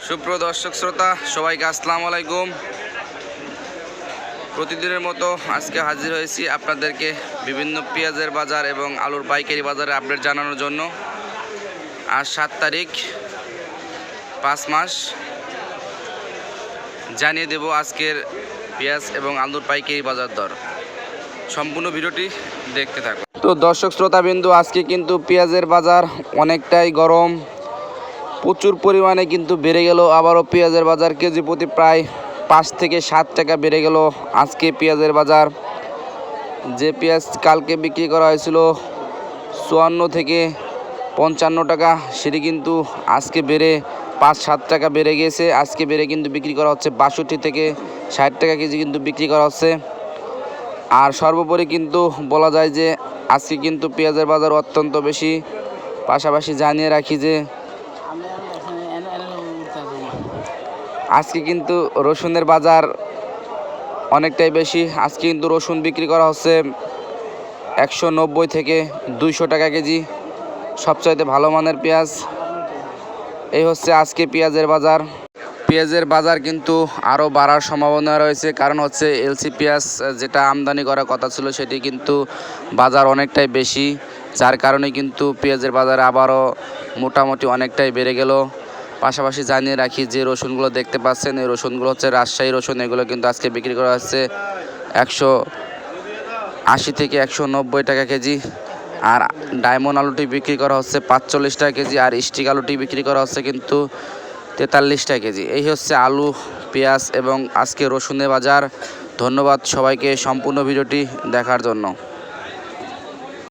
সুপ্রিয় দর্শক শ্রোতা সবাইকে আসসালামু আলাইকুম। প্রতিদিনের মতো আজকে হাজির হয়েছি আপনাদেরকে বিভিন্ন পেঁয়াজের বাজার এবং আলুর পাইকারি বাজারে আপডেট জানানোর জন্য। আজ 7 তারিখ 5 মাস জানিয়ে দেব আজকের পেঁয়াজ এবং আলুর পাইকারি বাজার দর। সম্পূর্ণ ভিডিওটি দেখতে থাকুন। তো দর্শক শ্রোতাবিন্দু, আজকে কিন্তু পেঁয়াজের বাজার অনেকটাই গরম, প্রচুর পরিমাণে কিন্তু বেড়ে গেল। আবারও পেঁয়াজের বাজার কেজি প্রতি প্রায় 5 থেকে 7 টাকা বেড়ে গেল আজকে পেঁয়াজের বাজার। যে পেঁয়াজ কালকে বিক্রি করা হয়েছিল 54 থেকে 55 টাকা, সেটি কিন্তু আজকে বেড়ে 5-7 টাকা বেড়ে গিয়েছে। আজকে বেড়ে কিন্তু বিক্রি করা হচ্ছে 62 থেকে 60 টাকা কেজি কিন্তু বিক্রি করা হচ্ছে। আর সর্বোপরি কিন্তু বলা যায় যে আজকে কিন্তু পেঁয়াজের বাজার অত্যন্ত বেশি। পাশাপাশি জানিয়ে রাখি যে আজকে কিন্তু রসুনের বাজার অনেকটাই বেশি। আজকে কিন্তু রসুন বিক্রি করা হচ্ছে 190 থেকে 200 টাকা কেজি, সবচাইতে ভালো মানের পেঁয়াজ। এই হচ্ছে আজকে পেঁয়াজের বাজার। পেঁয়াজের বাজার কিন্তু আরও বাড়ার সম্ভাবনা রয়েছে, কারণ হচ্ছে এলসি পেঁয়াজ যেটা আমদানি করার কথা ছিল সেটি কিন্তু বাজার অনেকটাই বেশি, যার কারণে কিন্তু পেঁয়াজের বাজার আবারও মোটামুটি অনেকটাই বেড়ে গেল। পাশাপাশি জানিয়ে রাখি যে রসুনগুলো দেখতে পাচ্ছেন, এই রসুনগুলো হচ্ছে রাজশাহী রসুন। এগুলো কিন্তু আজকে বিক্রি করা হচ্ছে 180 থেকে 190 টাকা কেজি। আর ডায়মন্ড আলুটি বিক্রি করা হচ্ছে 45 টাকা কেজি। আর স্টিক আলুটি বিক্রি করা হচ্ছে কিন্তু 43 টাকা কেজি। এই হচ্ছে আলু, পেঁয়াজ এবং আজকে রসুনের বাজার। ধন্যবাদ সবাইকে সম্পূর্ণ ভিডিওটি দেখার জন্য।